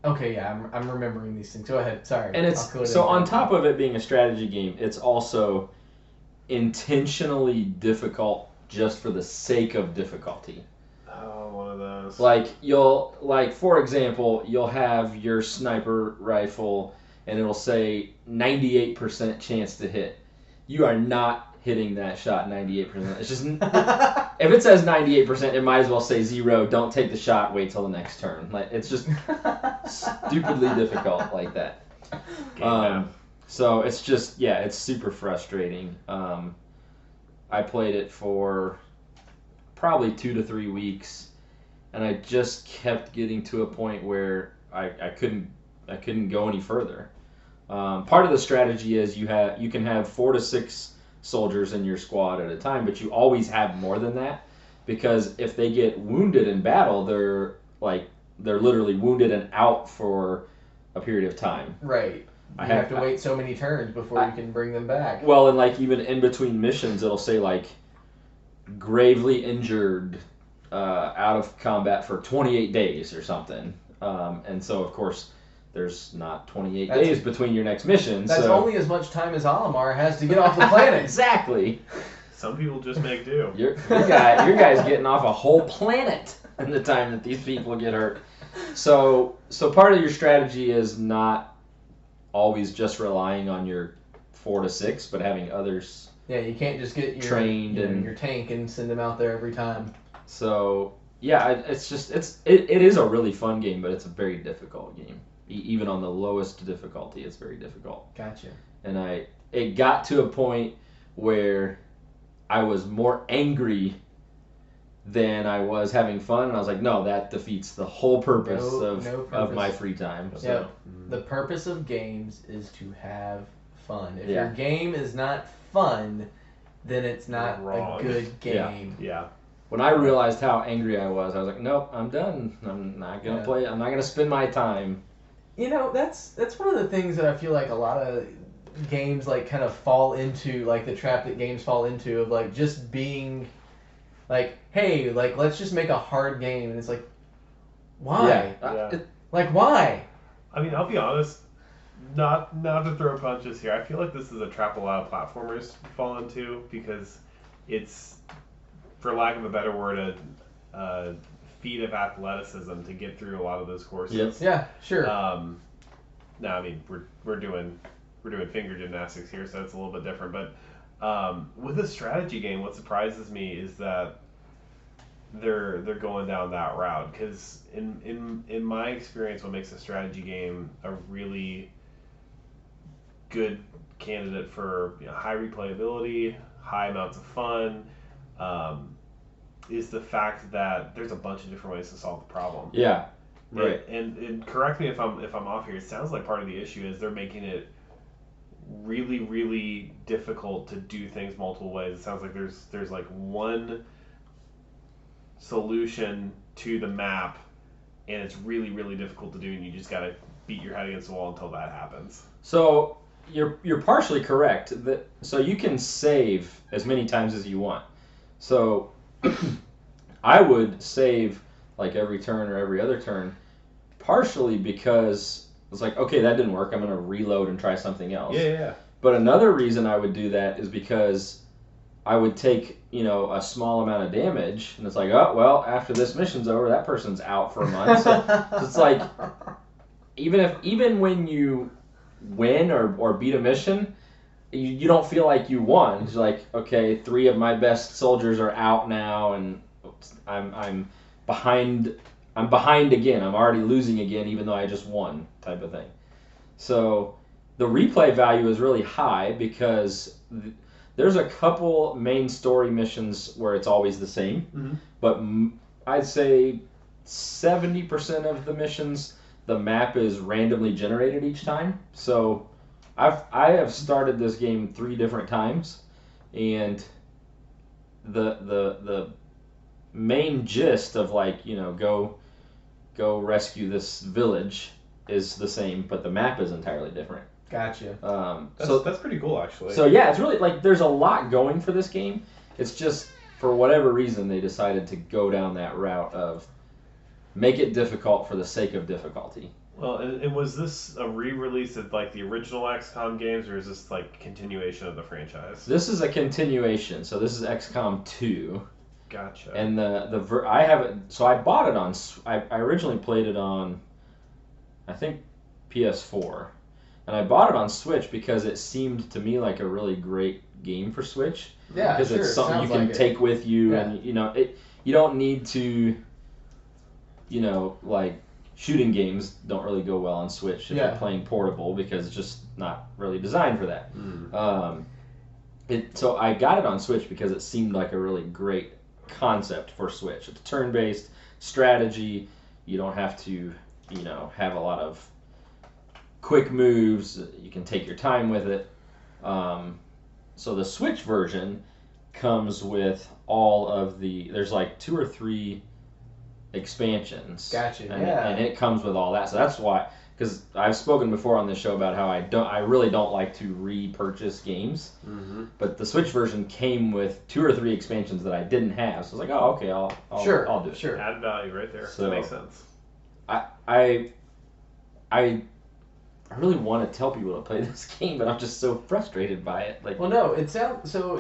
okay, yeah, I'm remembering these things. Go ahead. Sorry. And it's so on top of it being a strategy game, it's also intentionally difficult just for the sake of difficulty. Oh, one of those. For example, you'll have your sniper rifle and it'll say 98% chance to hit. You are not hitting that shot 98%. It's just if it says 98%, it might as well say 0. Don't take the shot. Wait till the next turn. It's just stupidly difficult like that. So it's just it's super frustrating. I played it for probably 2 to 3 weeks, and I just kept getting to a point where I couldn't go any further. Part of the strategy is you can have 4 to 6 soldiers in your squad at a time, but you always have more than that, because if they get wounded in battle, they're literally wounded and out for a period of time. Right. You have to wait so many turns before you can bring them back. Well, and even in between missions, it'll say gravely injured, out of combat for 28 days or something. And so of course there's not 28 days between your next mission. That's only as much time as Olimar has to get off the planet. Exactly. Some people just make do. Your guy's getting off a whole planet in the time that these people get hurt. So part of your strategy is not always just relying on your 4 to 6, but having others. Yeah, you can't just get trained and your tank and send them out there every time. So yeah, it is a really fun game, but it's a very difficult game. Even on the lowest difficulty, it's very difficult. Gotcha. And it got to a point where I was more angry than I was having fun, and I was like, no, that defeats the whole purpose of my free time. So. Yeah, the purpose of games is to have fun. If Yeah. your game is not fun, then it's not Wrong. a good game. Yeah. When I realized how angry I was like, nope, I'm done. I'm not gonna play. I'm not gonna spend my time. That's one of the things that I feel like a lot of games kind of fall into, the trap that games fall into of just being Like, hey, like let's just make a hard game, and it's like, why? Yeah. Like, why? I mean, I'll be honest. Not to throw punches here. I feel like this is a trap a lot of platformers fall into because it's, for lack of a better word, a feat of athleticism to get through a lot of those courses. Yep. Yeah, sure. No, I mean we're doing finger gymnastics here, so it's a little bit different. But with a strategy game, what surprises me is that they're going down that route. Because in my experience, what makes a strategy game a really good candidate for high replayability, high amounts of fun, is the fact that there's a bunch of different ways to solve the problem. Yeah. Right. And correct me if I'm off here. It sounds like part of the issue is they're making it really, really difficult to do things multiple ways. It sounds like there's like one solution to the map, and it's really, really difficult to do, and you just gotta beat your head against the wall until that happens. So you're partially correct. So you can save as many times as you want. So I would save like every turn or every other turn, partially because it's like, okay, that didn't work. I'm going to reload and try something else. Yeah. But another reason I would do that is because I would take, a small amount of damage, and it's like, oh, well, after this mission's over, that person's out for a month. So it's like, even when you win or beat a mission, you don't feel like you won. It's like, okay, 3 of my best soldiers are out now, and I'm behind. I'm behind again. I'm already losing again, even though I just won, type of thing. So the replay value is really high because there's a couple main story missions where it's always the same, but I'd say 70% of the missions, the map is randomly generated each time. So I have started this game 3 different times, and the main gist of like, go rescue this village is the same, but the map is entirely different. Gotcha. That's pretty cool, actually. So yeah, it's really like there's a lot going for this game. It's just for whatever reason they decided to go down that route of make it difficult for the sake of difficulty. Well, and was this a re-release of like the original XCOM games, or is this like continuation of the franchise? This is a continuation. So this is XCOM 2. Gotcha. And I have it. So I bought it on. I originally played it on, I think, PS4, and I bought it on Switch because it seemed to me like a really great game for Switch. Yeah, because it's something you can take with you, and you don't need to. Like shooting games don't really go well on Switch if you're playing portable because it's just not really designed for that. So I got it on Switch because it seemed like a really great concept for Switch. It's turn-based strategy. You don't have to, have a lot of quick moves. You can take your time with it. So the Switch version comes with all of there's like 2 or 3 expansions. Gotcha. And it comes with all that. So that's why, because I've spoken before on this show about how I really don't like to repurchase games. But the Switch version came with 2 or 3 expansions that I didn't have. So I was like, oh, okay, I'll do it. Sure. Add value right there. So, that makes sense. I really want to tell people to play this game, but I'm just so frustrated by it. Like, well, no, it sounds so.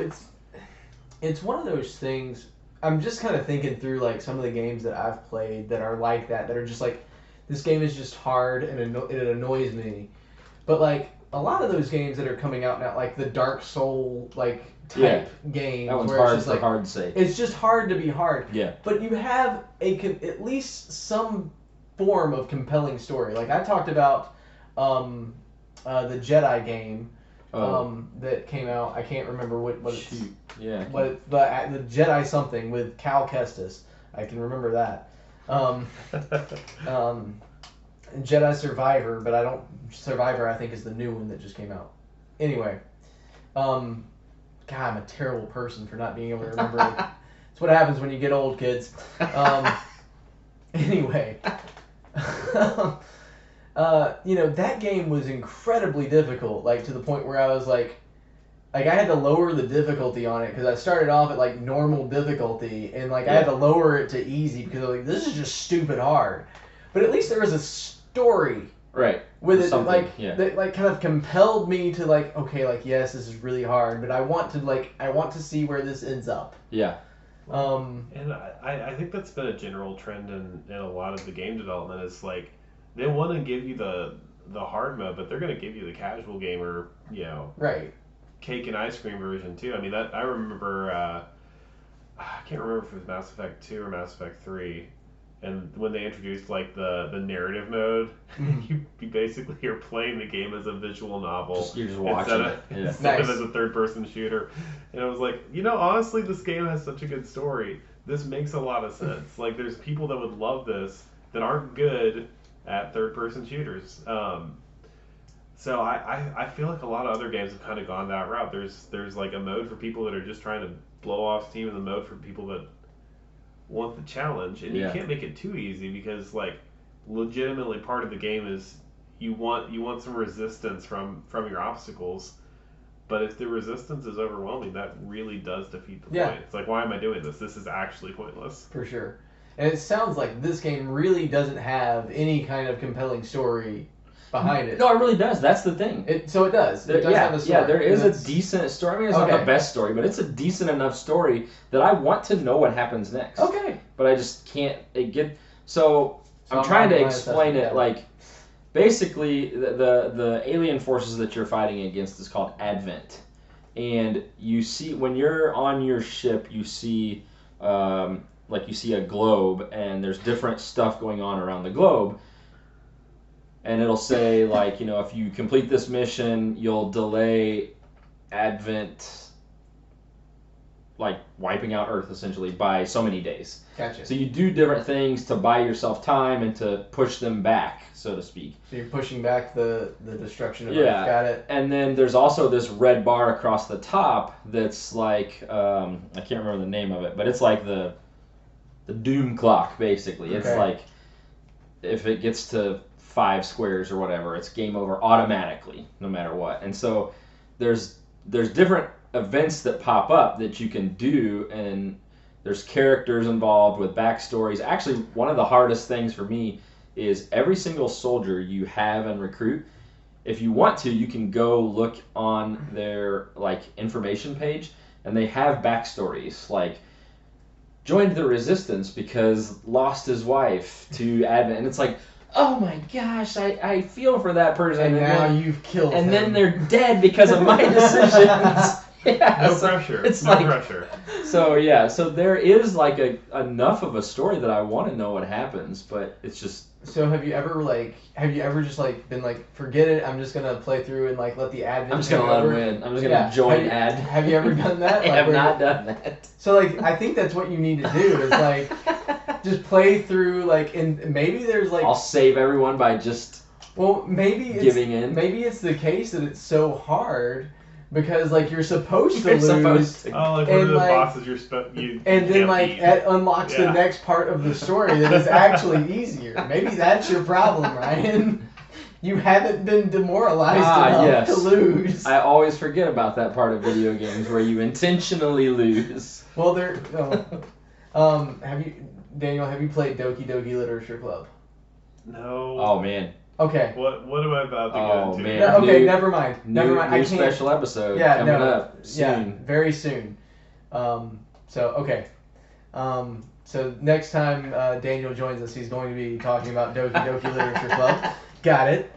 It's one of those things. I'm just kind of thinking through like some of the games that I've played that are like that are just like, this game is just hard and it annoys me. But like a lot of those games that are coming out now, like the Dark Soul like type games, that one's where hard it's just for like hard's sake. It's just hard to be hard. Yeah. But you have at least some form of compelling story. Like I talked about the Jedi game. That came out. I can't remember what it's. Yeah. But the Jedi something with Cal Kestis. I can remember that. Jedi Survivor, but I don't. Survivor, I think, is the new one that just came out. Anyway, God, I'm a terrible person for not being able to remember it. It's what happens when you get old, kids. Anyway. That game was incredibly difficult, like to the point where I was like, like I had to lower the difficulty on it because I started off at like normal difficulty and like I had to lower it to easy because I was like, this is just stupid hard. But at least there was a story Right. with it, that like kind of compelled me to like, okay, like yes, this is really hard, but I want to see where this ends up. Yeah. And I think that's been a general trend in a lot of the game development is like they want to give you the hard mode, but they're going to give you the casual gamer, Right. cake and ice cream version too. I mean, that I remember. I can't remember if it was Mass Effect 2 or Mass Effect 3, and when they introduced like the narrative mode, you basically are playing the game as a visual novel. You're just watching instead of as a third-person shooter. And I was like, honestly, this game has such a good story. This makes a lot of sense. Like, there's people that would love this that aren't good at third-person shooters. So I feel like a lot of other games have kind of gone that route. There's like a mode for people that are just trying to blow off steam, and the mode for people that want the challenge. And you can't make it too easy because like legitimately part of the game is you want some resistance from your obstacles. But if the resistance is overwhelming, that really does defeat the point. It's like, why am I doing this? This is actually pointless. For sure. And it sounds like this game really doesn't have any kind of compelling story behind it. No, it really does. That's the thing. So it does. It does have a story. Yeah, there is a decent story. I mean, it's not the best story, but it's a decent enough story that I want to know what happens next. Okay. But I just can't get... So I'm trying to explain it like... Basically, the alien forces that you're fighting against is called Advent. And you see... When you're on your ship, you see... you see a globe, and there's different stuff going on around the globe. And it'll say, like, if you complete this mission, you'll delay Advent, like, wiping out Earth, essentially, by so many days. Gotcha. So you do different things to buy yourself time and to push them back, so to speak. So you're pushing back the destruction of Earth. Got it. And then there's also this red bar across the top that's like, I can't remember the name of it, but it's like the doom clock, basically. It's like, if it gets to 5 squares or whatever, it's game over automatically, no matter what. And so there's different events that pop up that you can do, and there's characters involved with backstories. Actually, one of the hardest things for me is every single soldier you have and recruit, if you want to, you can go look on their like information page, and they have backstories like joined the resistance because lost his wife to Advent, and it's like, oh my gosh, I feel for that person. And now you've killed him. And then they're dead because of my decisions. No pressure. It's no pressure. So there is like enough of a story that I want to know what happens, but it's just... So have you ever just like been like, forget it, I'm just gonna play through and like let the Advent... I'm just gonna let him win. I'm just gonna join Ad. Have you ever done that? I have not done that. So like, I think that's what you need to do is like, just play through like, and maybe there's like... I'll save everyone by just... Well, maybe it's... Giving in. Maybe it's the case that it's so hard... Because like you're supposed to lose, like one of the bosses you and then like that unlocks the next part of the story that is actually easier. Maybe that's your problem, Ryan. You haven't been demoralized enough to lose. I always forget about that part of video games where you intentionally lose. Well, have you played Doki Doki Literature Club? No. Oh man. Okay. What am I about to get into? Man. No, okay, never mind. New special episode coming up soon. Yeah, very soon. So next time Daniel joins us, he's going to be talking about Doki Doki Literature Club. Got it.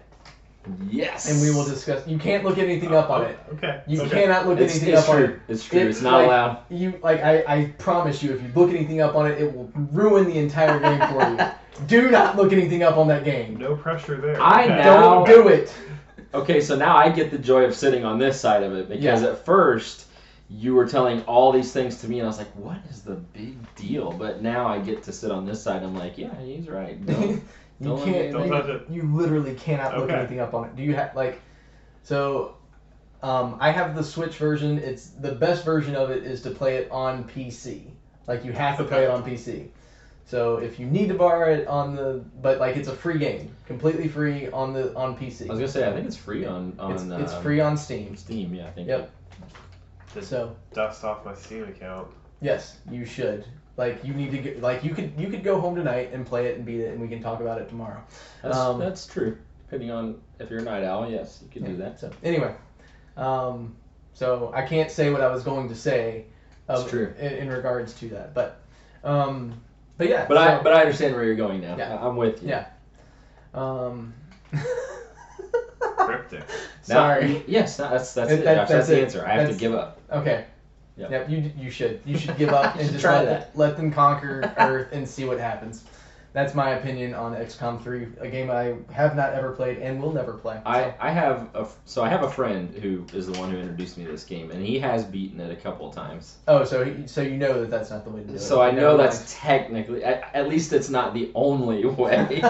Yes. And we will discuss. You can't look anything up on it. Okay. You cannot look anything up on it. It's true. It's not allowed. I promise you, if you look anything up on it, it will ruin the entire game for you. Do not look anything up on that game. No pressure there. Don't do it. Okay, so now I get the joy of sitting on this side of it because at first you were telling all these things to me and I was like, what is the big deal? But now I get to sit on this side and I'm like, yeah, he's right. You literally cannot look anything up on it. Do you have I have the Switch version. It's the best version of it is to play it on PC. Like you have to play it on PC. So if you need to borrow it but like it's a free game, completely free on PC. I was gonna say I think it's free on it's free on Steam. Steam, yeah, I think. Yep. So dust off my Steam account. yes, you should. Like you need to get like you could go home tonight and play it and beat it, and we can talk about it tomorrow. That's true. Depending on if you're a night owl, yes, you can do that. So anyway, so I can't say what I was going to say. That's true. In regards to that, but yeah. But I understand where you're going now. Yeah. I'm with you. Yeah. Cryptic. Sorry. Yes, that's it, Josh. That's the answer. I have to give up. Okay. Yep. Yep. You should give up and just try let them conquer Earth and see what happens. That's my opinion on XCOM 3, a game I have not ever played and will never play. So. I have a friend who is the one who introduced me to this game, and he has beaten it a couple of times. Oh, so you know that's not the way to do it. So I know that's technically, at least it's not the only way.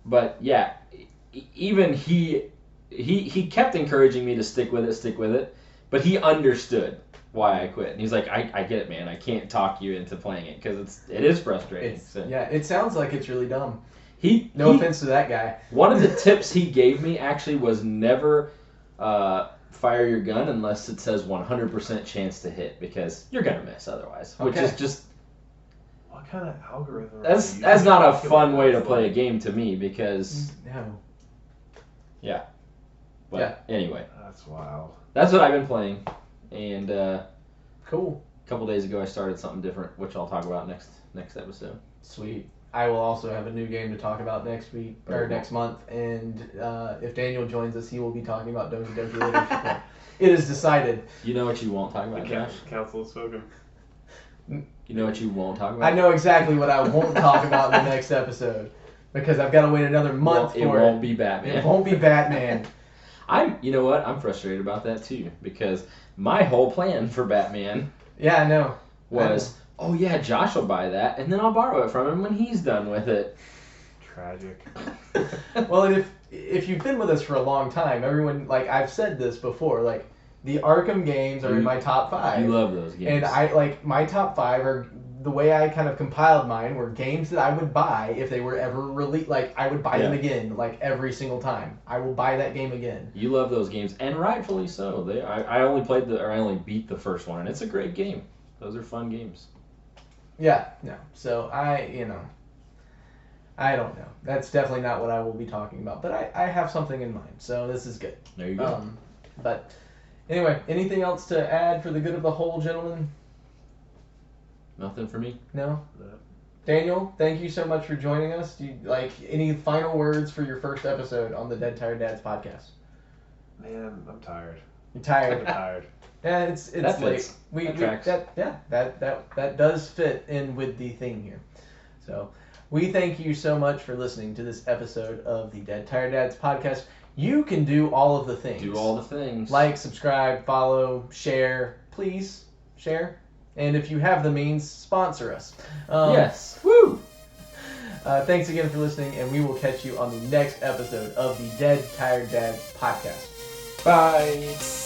But yeah, even he kept encouraging me to stick with it, but he understood why I quit. And he's like, I get it, man. I can't talk you into playing it because it is frustrating. Yeah, it sounds like it's really dumb. No offense to that guy. One of the tips he gave me actually was never fire your gun unless it says 100% chance to hit, because you're gonna miss otherwise. Which is just, what kind of algorithm? That's not a fun way to play a game to me, because no. Yeah. But anyway, that's wild. That's what I've been playing, and cool. A couple days ago I started something different, which I'll talk about next episode. Sweet. I will also have a new game to talk about next week or next month, and if Daniel joins us, he will be talking about Doki Doki Literature Club. It is decided. You know what you won't talk about, Josh? Council has spoken. You know what you won't talk about? I know exactly what I won't talk about in the next episode, because I've got to wait another month for it. It won't be Batman. It won't be Batman. You know what? I'm frustrated about that too, because my whole plan for Batman I know. was, oh yeah, Josh will buy that, and then I'll borrow it from him when he's done with it. Tragic. Well, and if you've been with us for a long time, everyone, like I've said this before, like the Arkham games are in my top 5. You love those games. And my top 5 are, the way I kind of compiled mine were games that I would buy if they were ever released. Like I would buy them again, like every single time. I will buy that game again. You love those games, and rightfully so. I only beat the first one, and it's a great game. Those are fun games. Yeah, no. So I don't know. That's definitely not what I will be talking about. But I have something in mind, so this is good. There you go. But anyway, anything else to add for the good of the whole, gentlemen? Nothing for me. No? Daniel, thank you so much for joining us. Do you like any final words for your first episode on the Dead Tired Dads podcast? Man, I'm tired. You're tired. I'm tired. Yeah, it's that late. fits. That does fit in with the thing here. So we thank you so much for listening to this episode of the Dead Tired Dads podcast. You can do all of the things. Do all the things. Like, subscribe, follow, share. Please share. And if you have the means, sponsor us. Yes. Woo! Thanks again for listening, and we will catch you on the next episode of the Dead Tired Dads podcast. Bye.